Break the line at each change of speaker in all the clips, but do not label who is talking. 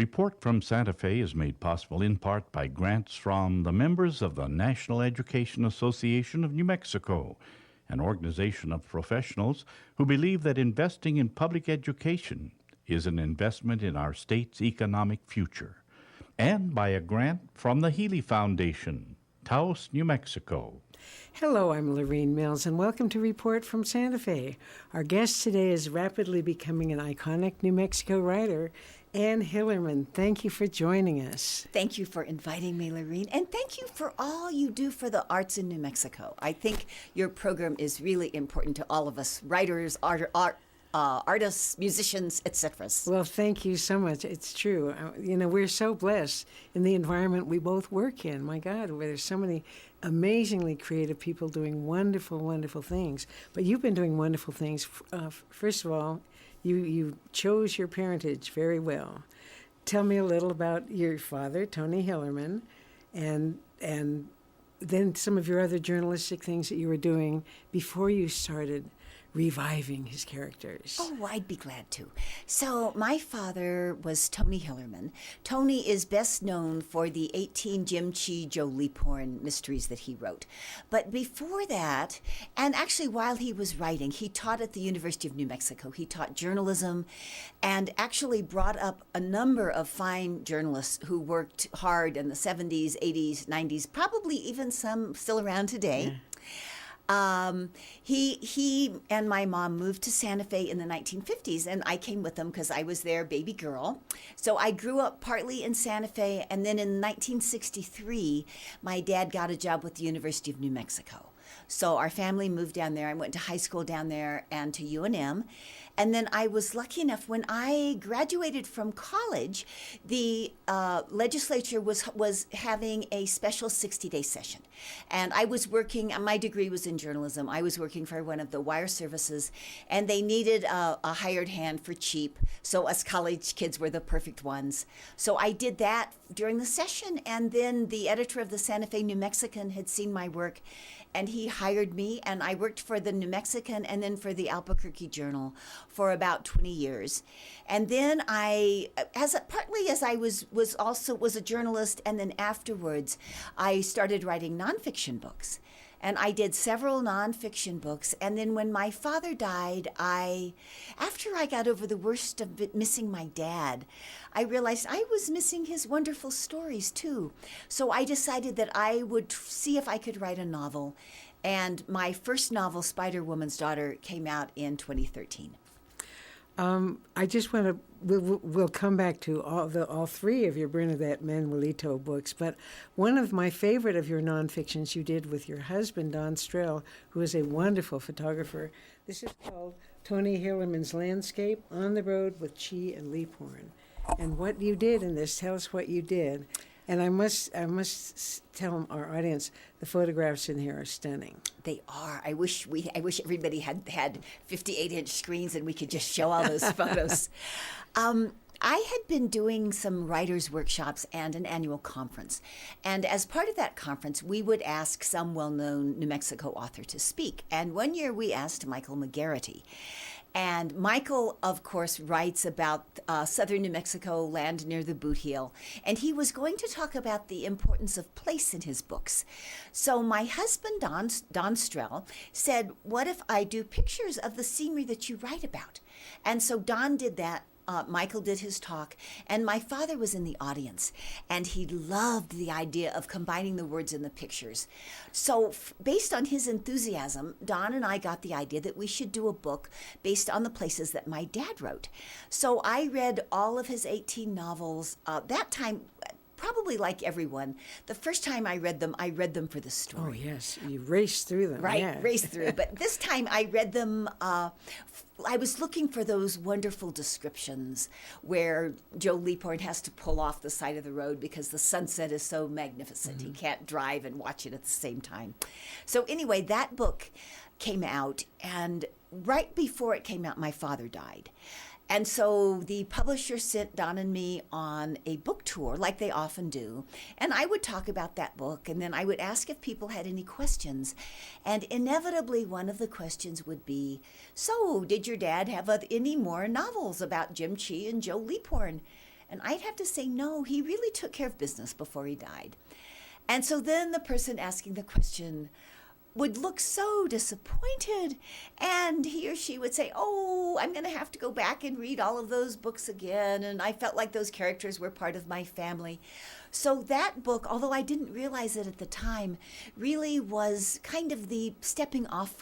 Report from Santa Fe is made possible in part by grants from the members of the National Education Association of New Mexico, an organization of professionals who believe that investing in public education is an investment in our state's economic future, and by a grant from the Healy Foundation, Taos, New Mexico.
Hello, I'm Lorene Mills, and welcome to Report from Santa Fe. Our guest today is rapidly becoming an iconic New Mexico writer, Ann Hillerman. Thank you for joining us.
Thank you for inviting me, Lorene, and thank you for all you do for the arts in New Mexico. I think your program is really important to all of us, writers, artists, musicians, etc.
Well, thank you so much. It's true. We're so blessed in the environment we both work in. My God, where there's so many amazingly creative people doing wonderful, wonderful things. But you've been doing wonderful things. First of all, you chose your parentage very well. Tell me a little about your father, Tony Hillerman, and then some of your other journalistic things that you were doing before you started reviving his characters.
Oh, I'd be glad to. So my father was Tony Hillerman. Tony is best known for the 18 Jim Chee, Joe Leaphorn mysteries that he wrote. But before that, and actually while he was writing, he taught at the University of New Mexico. He taught journalism and actually brought up a number of fine journalists who worked hard in the 70s, 80s, 90s, probably even some still around today. Yeah. He and my mom moved to Santa Fe in the 1950s, and I came with them because I was their baby girl. So I grew up partly in Santa Fe, and then in 1963, my dad got a job with the University of New Mexico. So our family moved down there. I went to high school down there and to UNM. And then I was lucky enough, when I graduated from college, the legislature was having a special 60-day session. And I was working, my degree was in journalism. I was working for one of the wire services, and they needed a hired hand for cheap. So us college kids were the perfect ones. So I did that during the session. And then the editor of the Santa Fe New Mexican had seen my work, and he hired me, and I worked for the New Mexican and then for the Albuquerque Journal for about 20 years. And then partly as I was a journalist, and then afterwards I started writing nonfiction books. And I did several nonfiction books. And then when my father died, after I got over the worst of it, missing my dad, I realized I was missing his wonderful stories too. So I decided that I would see if I could write a novel. And my first novel, Spider-Woman's Daughter, came out in 2013.
I just want to, we'll come back to all three of your Bernadette Manuelito books, but one of my favorite of your nonfictions you did with your husband, Don Strell, who is a wonderful photographer. This is called Tony Hillerman's Landscape, On the Road with Chee and Leaphorn. And what you did in this, tell us what you did. And I must tell our audience, the photographs in here are stunning.
They are. I wish everybody had 58-inch screens and we could just show all those photos. I had been doing some writers' workshops and an annual conference. And as part of that conference, we would ask some well-known New Mexico author to speak. And one year we asked Michael McGarrity. And Michael, of course, writes about southern New Mexico, land near the Boot Heel. And he was going to talk about the importance of place in his books. So my husband, Don Strell, said, what if I do pictures of the scenery that you write about? And so Don did that. Michael did his talk, and my father was in the audience, and he loved the idea of combining the words in the pictures. So based on his enthusiasm, Don and I got the idea that we should do a book based on the places that my dad wrote. So I read all of his 18 novels. That time, probably like everyone, the first time I read them for the story.
Oh, yes. You raced through them.
Right,
yeah.
Raced through. But this time I read them, I was looking for those wonderful descriptions where Joe Leaphorn has to pull off the side of the road because the sunset is so magnificent. Mm-hmm. He can't drive and watch it at the same time. So anyway, that book came out, and right before it came out, my father died. And so the publisher sent Don and me on a book tour, like they often do. And I would talk about that book, and then I would ask if people had any questions. And inevitably, one of the questions would be, so did your dad have any more novels about Jim Chee and Joe Leaphorn? And I'd have to say, no, he really took care of business before he died. And so then the person asking the question would look so disappointed, and he or she would say, oh, I'm going to have to go back and read all of those books again, and I felt like those characters were part of my family. So that book, although I didn't realize it at the time, really was kind of the stepping off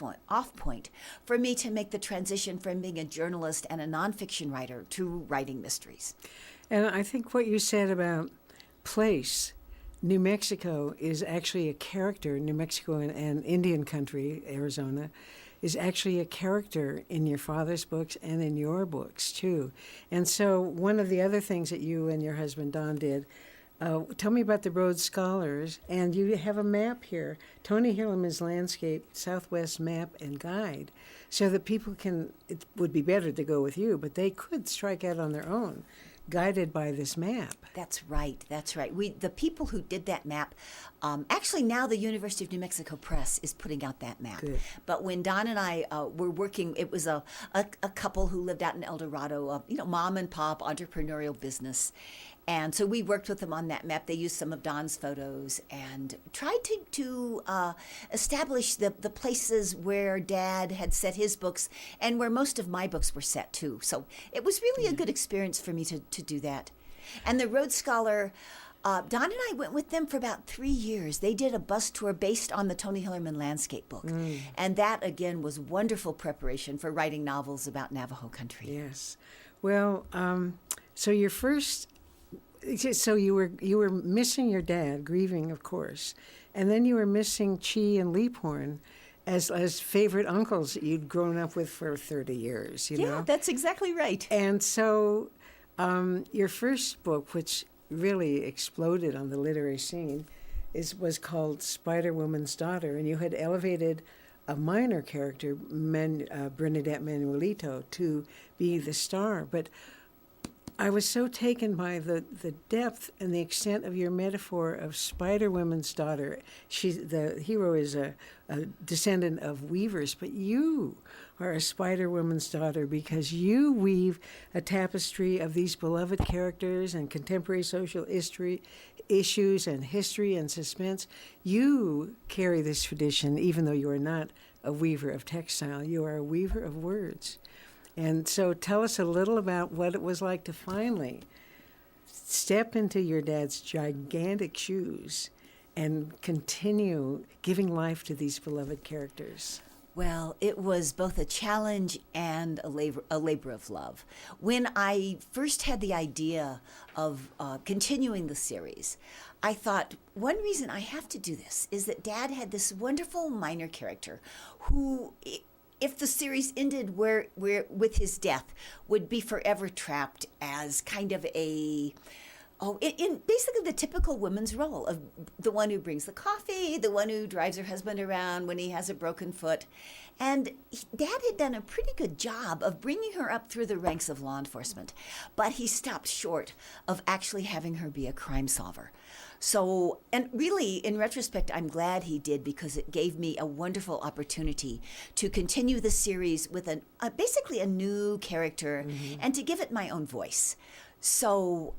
point for me to make the transition from being a journalist and a nonfiction writer to writing mysteries.
And I think what you said about place, New Mexico is actually a character. New Mexico and Indian country, Arizona, is actually a character in your father's books and in your books, too. And so one of the other things that you and your husband, Don, did, tell me about the Rhodes Scholars, and you have a map here, Tony Hillerman's Landscape Southwest Map and Guide, so that people can, it would be better to go with you, but they could strike out on their own, guided by this map.
That's right. The people who did that map, actually now the University of New Mexico Press is putting out that map.
Good.
But when Don and I were working, it was a couple who lived out in El Dorado, mom and pop entrepreneurial business. And so we worked with them on that map. They used some of Don's photos and tried to establish the places where Dad had set his books and where most of my books were set too. So it was really a good experience for me to do that. And the Rhodes Scholar, Don and I went with them for about 3 years. They did a bus tour based on the Tony Hillerman landscape book. And that, again, was wonderful preparation for writing novels about Navajo country.
Yes. Well, so your first... So you were missing your dad, grieving, of course, and then you were missing Chi and Leaphorn as favorite uncles that you'd grown up with for 30 years, you know?
Yeah, that's exactly right.
And so your first book, which really exploded on the literary scene, was called Spider-Woman's Daughter, and you had elevated a minor character, Bernadette Manuelito, to be the star. But I was so taken by the depth and the extent of your metaphor of Spider-Woman's daughter. The hero is a descendant of weavers, but you are a Spider-Woman's daughter because you weave a tapestry of these beloved characters and contemporary social issues and history and suspense. You carry this tradition, even though you are not a weaver of textile. You are a weaver of words. And so tell us a little about what it was like to finally step into your dad's gigantic shoes and continue giving life to these beloved characters.
Well, it was both a challenge and a labor of love. When I first had the idea of continuing the series, I thought, one reason I have to do this is that Dad had this wonderful minor character who, if the series ended where with his death, would be forever trapped as kind of in basically the typical woman's role of the one who brings the coffee, the one who drives her husband around when he has a broken foot. And Dad had done a pretty good job of bringing her up through the ranks of law enforcement, but he stopped short of actually having her be a crime solver. So, and really, in retrospect, I'm glad he did because it gave me a wonderful opportunity to continue the series with basically a new character and to give it my own voice. So,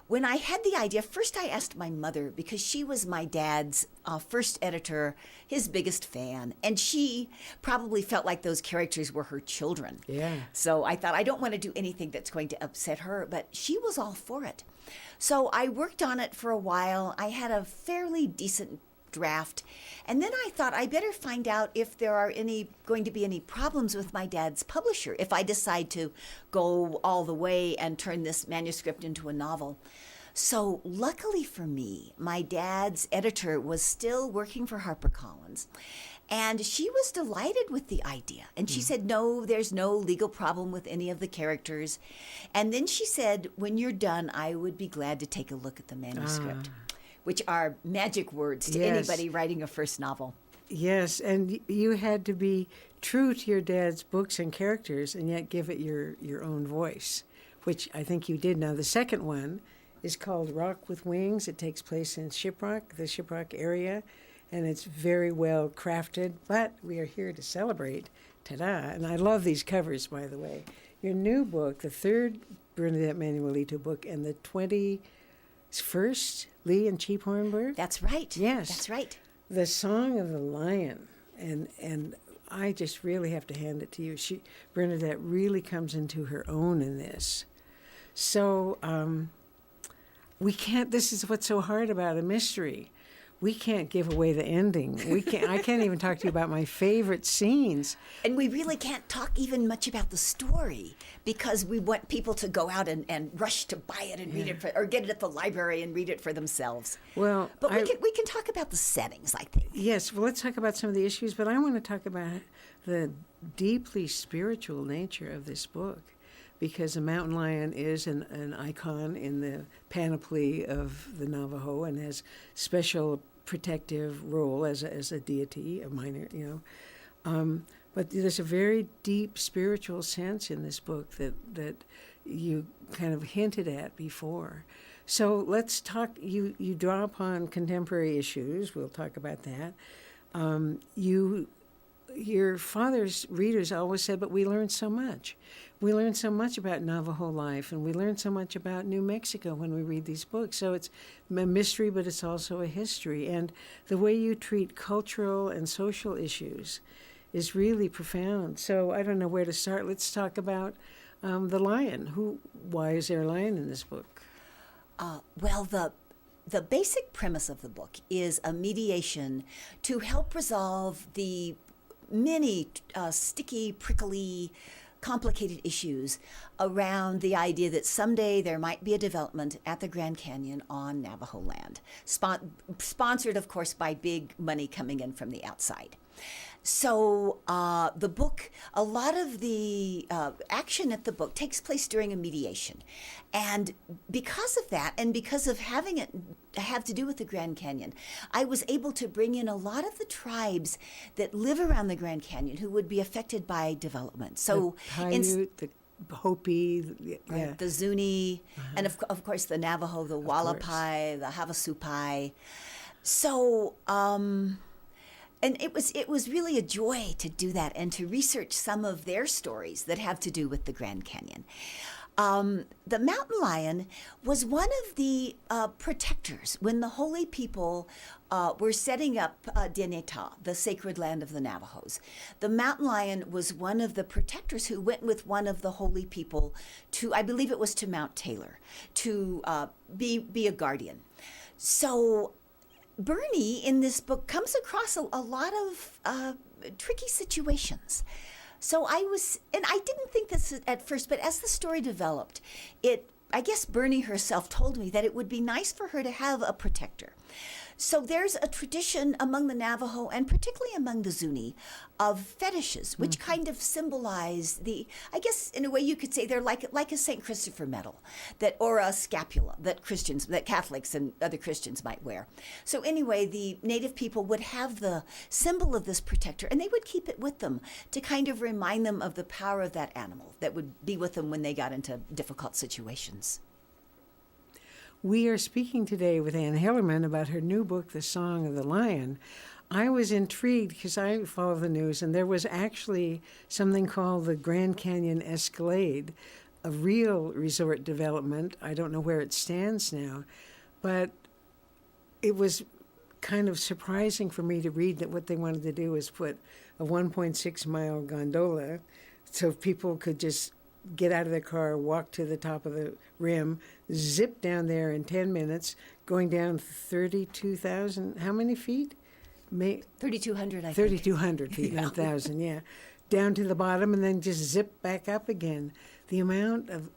when I had the idea, first I asked my mother because she was my dad's first editor, his biggest fan, and she probably felt like those characters were her children.
Yeah.
So I thought, I don't want to do anything that's going to upset her, but she was all for it. So I worked on it for a while. I had a fairly decent draft. And then I thought I better find out if there are going to be any problems with my dad's publisher if I decide to go all the way and turn this manuscript into a novel. So luckily for me, my dad's editor was still working for HarperCollins. And she was delighted with the idea. And she said, no, there's no legal problem with any of the characters. And then she said, when you're done, I would be glad to take a look at the manuscript, which are magic words to anybody writing a first novel.
Yes, and you had to be true to your dad's books and characters and yet give it your own voice, which I think you did. Now, the second one is called Rock with Wings. It takes place in Shiprock, the Shiprock area. And it's very well crafted, but we are here to celebrate. Ta-da. And I love these covers, by the way. your new book, the third Bernadette Manuelito book, and the 21st Lee and Cheap Hornberg.
That's right.
Yes.
That's right.
The Song of the Lion, and I just really have to hand it to you. Bernadette really comes into her own in this. So we can't. This is what's so hard about a mystery. We can't give away the ending. I can't even talk to you about my favorite scenes.
And we really can't talk even much about the story because we want people to go out and rush to buy it and read it or get it at the library and read it for themselves.
Well,
but we can talk about the settings, I think.
Yes, well, let's talk about some of the issues, but I want to talk about the deeply spiritual nature of this book, because a mountain lion is an icon in the panoply of the Navajo and has special protective role as a deity, a minor, but there's a very deep spiritual sense in this book that you kind of hinted at before. So let's talk. You draw upon contemporary issues. We'll talk about that. Your father's readers always said, but we learned so much. We learned so much about Navajo life, and we learned so much about New Mexico when we read these books. So it's a mystery, but it's also a history. And the way you treat cultural and social issues is really profound. So I don't know where to start. Let's talk about the lion. Why is there a lion in this book?
Well, the basic premise of the book is a mediation to help resolve the many sticky, prickly, complicated issues around the idea that someday there might be a development at the Grand Canyon on Navajo land, sponsored, of course, by big money coming in from the outside. So the book, a lot of the action at the book takes place during a mediation. And because of that, and because of having it have to do with the Grand Canyon, I was able to bring in a lot of the tribes that live around the Grand Canyon who would be affected by development. So
the Paiute, the Hopi,
the Zuni, and of course the Navajo, the Wallapai, the Havasupai. So and it was really a joy to do that and to research some of their stories that have to do with the Grand Canyon. The mountain lion was one of the protectors when the holy people were setting up Deneta, the sacred land of the Navajos. The mountain lion was one of the protectors who went with one of the holy people to, I believe it was to Mount Taylor, to be a guardian. So Bernie in this book comes across a lot of tricky situations. So I didn't think this at first, but as the story developed, I guess Bernie herself told me that it would be nice for her to have a protector. So there's a tradition among the Navajo, and particularly among the Zuni, of fetishes, which kind of symbolize I guess in a way you could say they're like a St. Christopher medal, or a scapula that Catholics and other Christians might wear. So anyway, the Native people would have the symbol of this protector, and they would keep it with them to kind of remind them of the power of that animal that would be with them when they got into difficult situations.
We are speaking today with Anne Hillerman about her new book, The Song of the Lion. I was intrigued because I follow the news, and there was actually something called the Grand Canyon Escalade, a real resort development. I don't know where it stands now, but it was kind of surprising for me to read that what they wanted to do was put a 1.6-mile gondola so people could just get out of their car, walk to the top of the rim, zip down there in 10 minutes, going down 32,000, how many feet?
3,200, I think.
3,200 feet, not 1,000, yeah. Down to the bottom and then just zip back up again. The amount of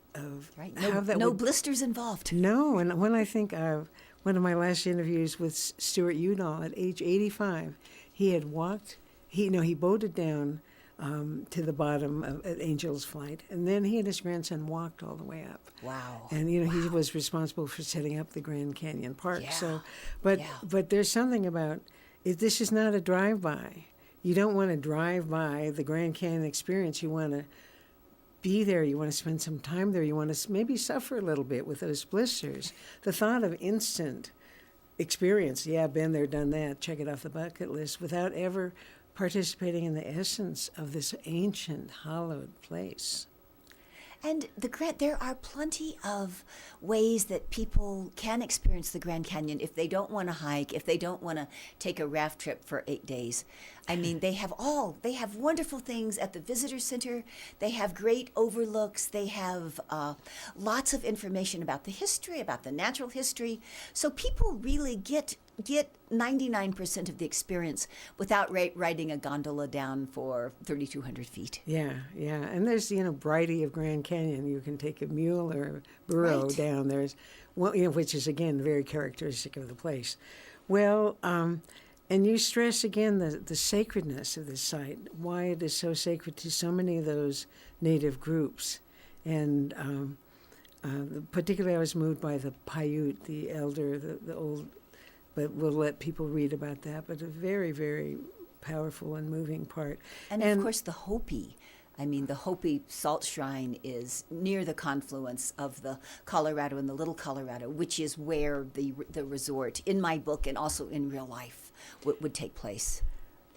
right.
how that
no blisters involved.
No, and when I think of one of my last interviews with Stuart Udall at age 85, he had walked, he boated down to the bottom at Angel's Flight, and then he and his grandson walked all the way up.
Wow!
And he was responsible for setting up the Grand Canyon Park.
Yeah.
So, but there's something about this is not a drive-by. You don't want to drive by the Grand Canyon experience. You want to be there. You want to spend some time there. You want to maybe suffer a little bit with those blisters. The thought of instant experience, been there, done that, check it off the bucket list, without ever participating in the essence of this ancient, hallowed place.
And there are plenty of ways that people can experience the Grand Canyon if they don't want to hike, if they don't want to take a raft trip for 8 days. I mean, they have wonderful things at the visitor center. They have great overlooks. They have lots of information about the history, about the natural history. So people really get 99% of the experience without riding a gondola down for 3,200 feet.
Yeah, yeah. And there's, Bridie of Grand Canyon. You can take a mule or a burro
Right.
down. There's one, which is, again, very characteristic of the place. Well, and you stress, again, the sacredness of this site, why it is so sacred to so many of those native groups. And particularly I was moved by the Paiute, the elder, the old, but we'll let people read about that, but a very, very powerful and moving part.
And of course, the Hopi. I mean, the Hopi Salt Shrine is near the confluence of the Colorado and the Little Colorado, which is where the resort, in my book and also in real life, would take place.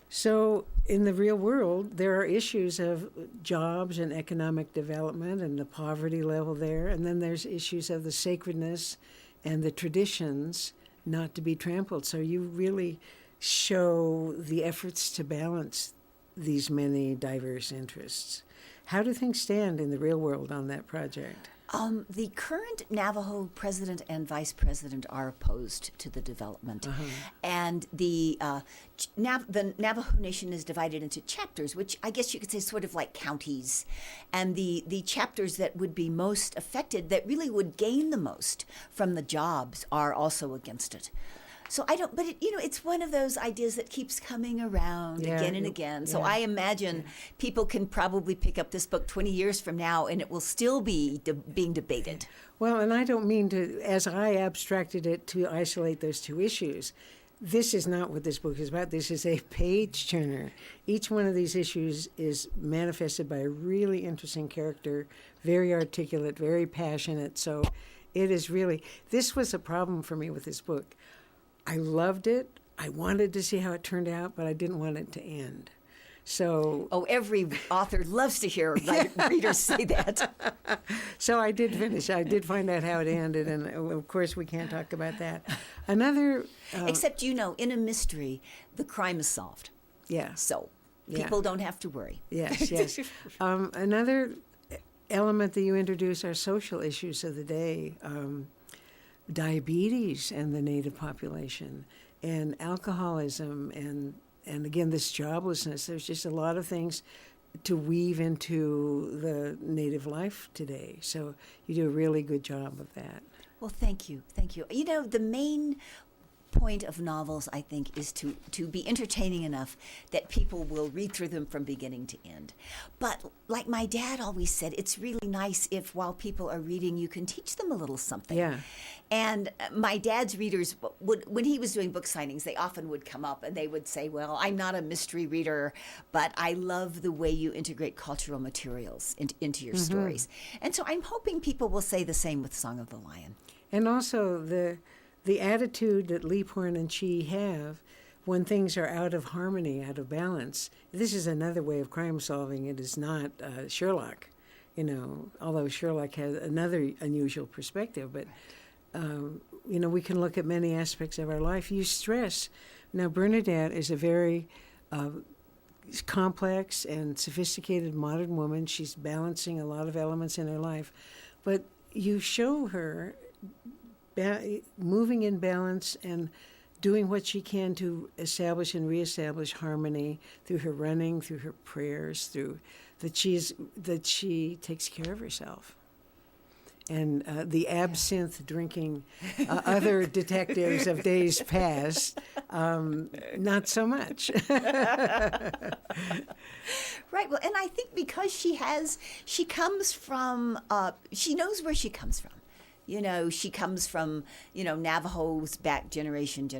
So in the real world, there are issues of jobs and economic development and the poverty level there, and then there's issues of the sacredness and the traditions not to be trampled. So you really show the efforts to balance these many diverse interests. How do things stand in the real world on that project?
The current Navajo president and vice president are opposed to the development. And the Navajo Nation is divided into chapters, which I guess you could say sort of like counties. And the chapters that would be most affected, that really would gain the most from the jobs, are also against it. So it's one of those ideas that keeps coming around again and again. So I imagine people can probably pick up this book 20 years from now and it will still be being debated.
Well, and I don't mean to, as I abstracted it, to isolate those two issues. This is not what this book is about. This is a page turner. Each one of these issues is manifested by a really interesting character, very articulate, very passionate. So it is really, this was a problem for me with this book. I loved it. I wanted to see how it turned out, but I didn't want it to end. So,
every author loves to hear readers say that.
So I did finish. I did find out how it ended, and of course we can't talk about that. Another,
except in a mystery, the crime is solved.
Yeah.
So people don't have to worry.
Yes, yes. Another element that you introduce are social issues of the day. Diabetes and the native population, and alcoholism, and again, this joblessness. There's just a lot of things to weave into the native life today. So you do a really good job of that.
Well, thank you. Thank you. The main point of novels, I think, is to be entertaining enough that people will read through them from beginning to end. But like my dad always said, it's really nice if while people are reading, you can teach them a little something.
Yeah.
And my dad's readers, when he was doing book signings, they often would come up and they would say, well, I'm not a mystery reader, but I love the way you integrate cultural materials into your stories. And so I'm hoping people will say the same with Song of the Lion.
And also the attitude that Leaphorn and Chi have when things are out of harmony, out of balance. This is another way of crime solving. It is not Sherlock, although Sherlock has another unusual perspective. But, we can look at many aspects of our life. You stress. Now, Bernadette is a very complex and sophisticated modern woman. She's balancing a lot of elements in her life. But you show her moving in balance and doing what she can to establish and reestablish harmony through her running, through her prayers, through that she takes care of herself. And the absinthe drinking other detectives of days past, not so much.
Right. Well, and I think because she comes from, she knows where she comes from. She comes from, Navajos back generation.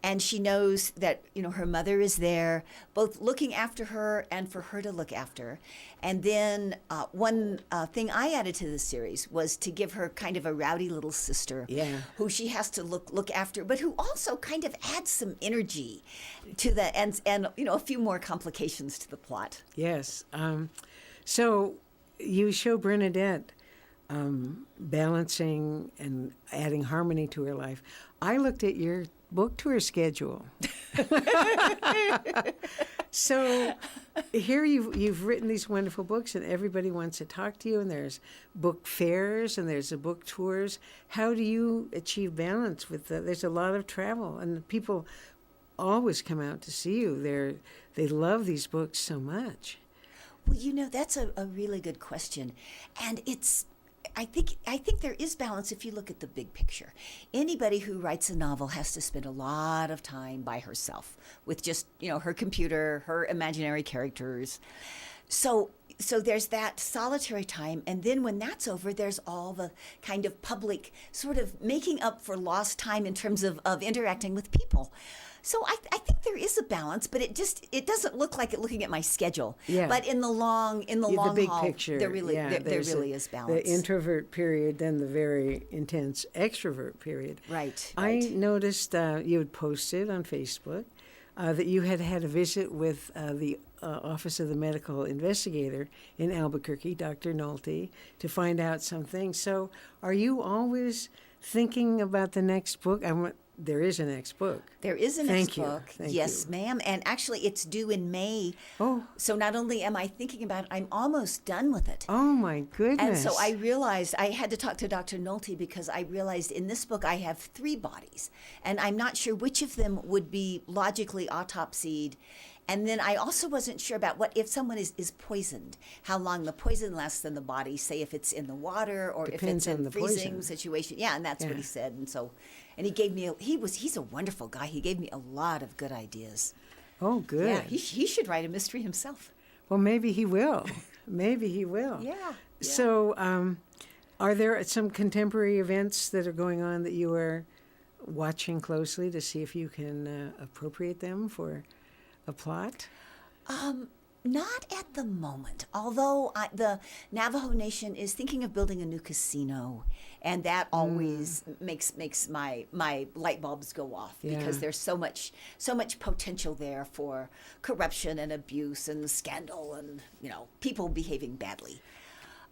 And she knows that, her mother is there, both looking after her and for her to look after. And then one thing I added to the series was to give her kind of a rowdy little sister who she has to look after, but who also kind of adds some energy to the, and a few more complications to the plot.
Yes. So you show Bernadette balancing and adding harmony to her life. I looked at your book tour schedule. So here you've written these wonderful books, and everybody wants to talk to you, and there's book fairs and there's the book tours. How do you achieve balance with there's a lot of travel, and people always come out to see you. They love these books so much.
Well, that's a really good question. And I think there is balance if you look at the big picture. Anybody who writes a novel has to spend a lot of time by herself with just, her computer, her imaginary characters. So there's that solitary time, and then when that's over, there's all the kind of public sort of making up for lost time in terms of interacting with people. So I think there is a balance, but it doesn't look like it looking at my schedule.
Yeah.
But in the long
the big
haul,
picture,
there really is balance.
The introvert period, then the very intense extrovert period.
Right.
I noticed you had posted on Facebook that you had a visit with the Office of the Medical Investigator in Albuquerque, Dr. Nolte, to find out some things. So are you always thinking about the next book? There is a next book.
There is a next
Thank you.
book.
Thank
Yes,
you.
ma'am. And actually, it's due in May.
Oh.
So not only am I thinking about it, I'm almost done with it.
Oh, my goodness.
And so I realized I had to talk to Dr. Nolte because I realized in this book I have 3 bodies, and I'm not sure which of them would be logically autopsied. And then I also wasn't sure about what if someone is poisoned, how long the poison lasts in the body, say if it's in the water or
Depends
if it's
on
in
the
freezing
poison.
situation. Yeah, and that's what
Yeah.
he said. And he gave me he's a wonderful guy. He gave me a lot of good ideas.
Oh, good.
Yeah, he should write a mystery himself.
Well, maybe he will. Maybe he will.
Yeah.
So, are there some contemporary events that are going on that you are watching closely to see if you can appropriate them for a plot?
Not at the moment, although the Navajo Nation is thinking of building a new casino, and that always makes my light bulbs go off because
Yeah.
there's so much potential there for corruption and abuse and scandal and people behaving badly.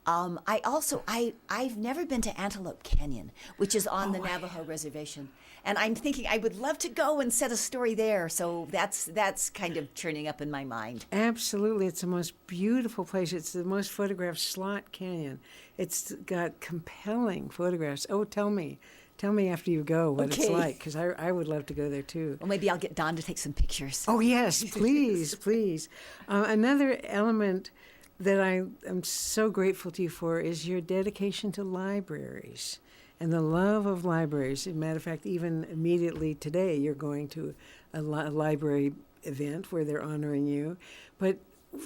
I've never been to Antelope Canyon, which is on the Navajo reservation, and I'm thinking I would love to go and set a story there. So that's kind of churning up in my mind.
Absolutely. It's the most beautiful place. It's the most photographed slot canyon. It's got compelling photographs. Oh, tell me after you go what it's
Okay.
like, because I would love to go there too.
Well, maybe I'll get Don to take some pictures.
Oh, yes, please, please. Another element that I am so grateful to you for is your dedication to libraries and the love of libraries. As a matter of fact, even immediately today, you're going to a library event where they're honoring you. But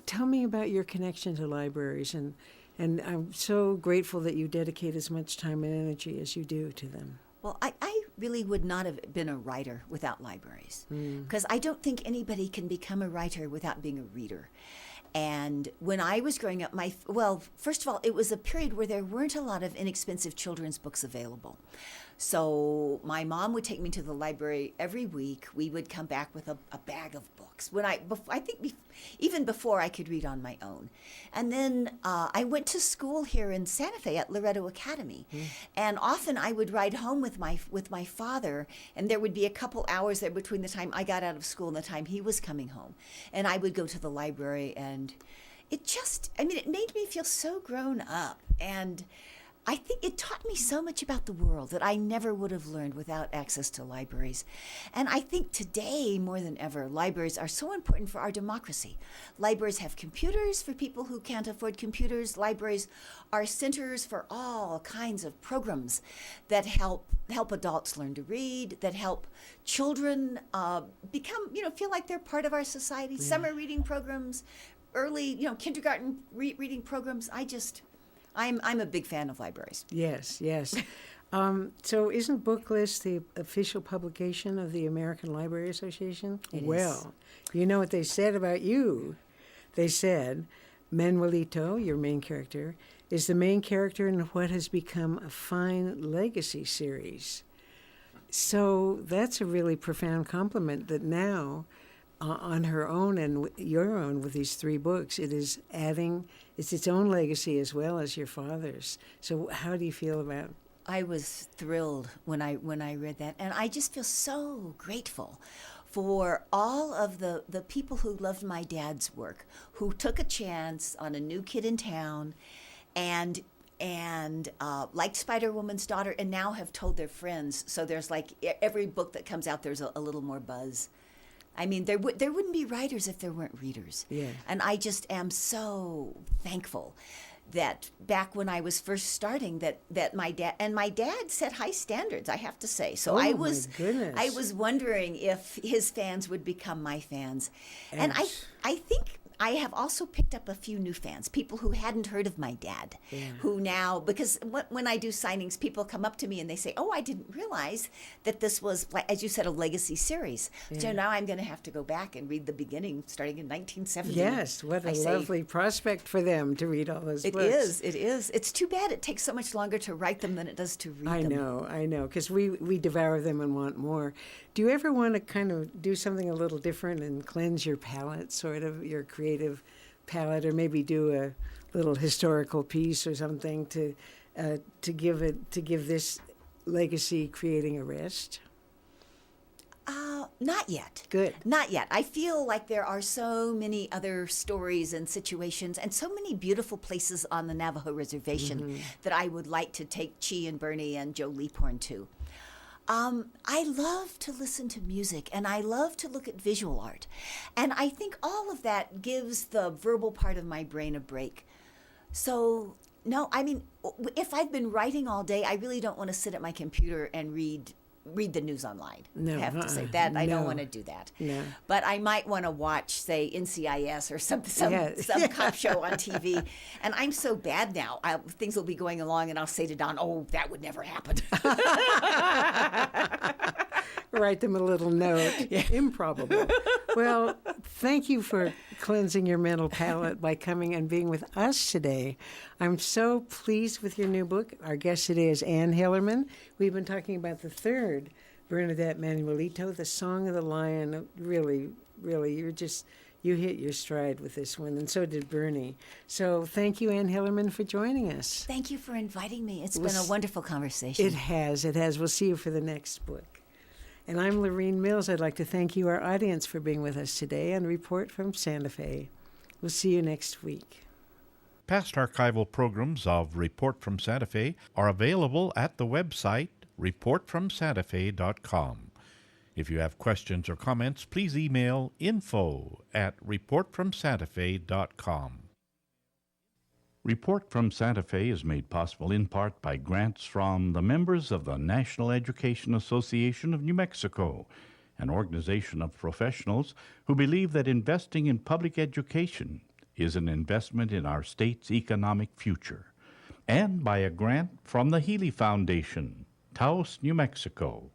tell me about your connection to libraries, and I'm so grateful that you dedicate as much time and energy as you do to them.
Well, I really would not have been a writer without libraries, because I don't think anybody can become a writer without being a reader. And when I was growing up, first of all, it was a period where there weren't a lot of inexpensive children's books available. So my mom would take me to the library every week. We would come back with a bag of books. Even before I could read on my own. And then I went to school here in Santa Fe at Loretto Academy. And often I would ride home with my father, and there would be a couple hours there between the time I got out of school and the time he was coming home. And I would go to the library, and it made me feel so grown up. And I think it taught me so much about the world that I never would have learned without access to libraries. And I think today, more than ever, libraries are so important for our democracy. Libraries have computers for people who can't afford computers. Libraries are centers for all kinds of programs that help adults learn to read, that help children feel like they're part of our society. Summer reading programs, early, kindergarten reading programs. I'm a big fan of libraries.
Yes, yes. So isn't Booklist the official publication of the American Library Association?
It
is. You know what they said about you? They said, Manuelito, your main character, is the main character in what has become a fine legacy series. So that's a really profound compliment that now on her own and your own with these 3 books. It is adding, it's its own legacy as well as your father's. So how do you feel about it?
I was thrilled when I read that, and I just feel so grateful for all of the people who loved my dad's work, who took a chance on a new kid in town, and liked Spider-Woman's Daughter, and now have told their friends. So there's like every book that comes out, there's a little more buzz. I mean, there wouldn't be writers if there weren't readers.
Yeah.
And I just am so thankful that back when I was first starting, that my dad set high standards, I have to say. So
Oh,
I
my goodness.
was wondering if his fans would become my fans. And
Ouch.
I think I have also picked up a few new fans, people who hadn't heard of my dad, who now, because when I do signings, people come up to me and they say, oh, I didn't realize that this was, like, as you said, a legacy series. So now I'm going to have to go back and read the beginning, starting in 1970.
Yes, what a lovely prospect for them to read all those books.
It is. It's too bad it takes so much longer to write them than it does to read them.
I know, because we devour them and want more. Do you ever want to kind of do something a little different and cleanse your palate, sort of your creative palette, or maybe do a little historical piece or something to give this legacy creating a rest?
Not yet.
Good.
Not yet. I feel like there are so many other stories and situations and so many beautiful places on the Navajo reservation that I would like to take Chi and Bernie and Joe Leaphorn to. I love to listen to music, and I love to look at visual art. And I think all of that gives the verbal part of my brain a break. So, no, I mean, if I've been writing all day, I really don't want to sit at my computer and read the news online.
No,
I have to say that. I
no.
don't want to do that.
No.
But I might want to watch, say, NCIS or some cop show on TV. And I'm so bad now. Things will be going along, and I'll say to Don, oh, that would never happen.
Write them a little note. Improbable. Well, thank you for cleansing your mental palate by coming and being with us today. I'm so pleased with your new book. Our guest today is Ann Hillerman. We've been talking about the 3rd, Bernadette Manuelito, The Song of the Lion. Really, really, you hit your stride with this one, and so did Bernie. So thank you, Ann Hillerman, for joining us.
Thank you for inviting me. It's been a wonderful conversation.
It has. We'll see you for the next book. And I'm Lorene Mills. I'd like to thank you, our audience, for being with us today on Report from Santa Fe. We'll see you next week.
Past archival programs of Report from Santa Fe are available at the website reportfromsantafe.com. If you have questions or comments, please email info@reportfromsantafe.com. Report from Santa Fe is made possible in part by grants from the members of the National Education Association of New Mexico, an organization of professionals who believe that investing in public education is an investment in our state's economic future, and by a grant from the Healy Foundation, Taos, New Mexico.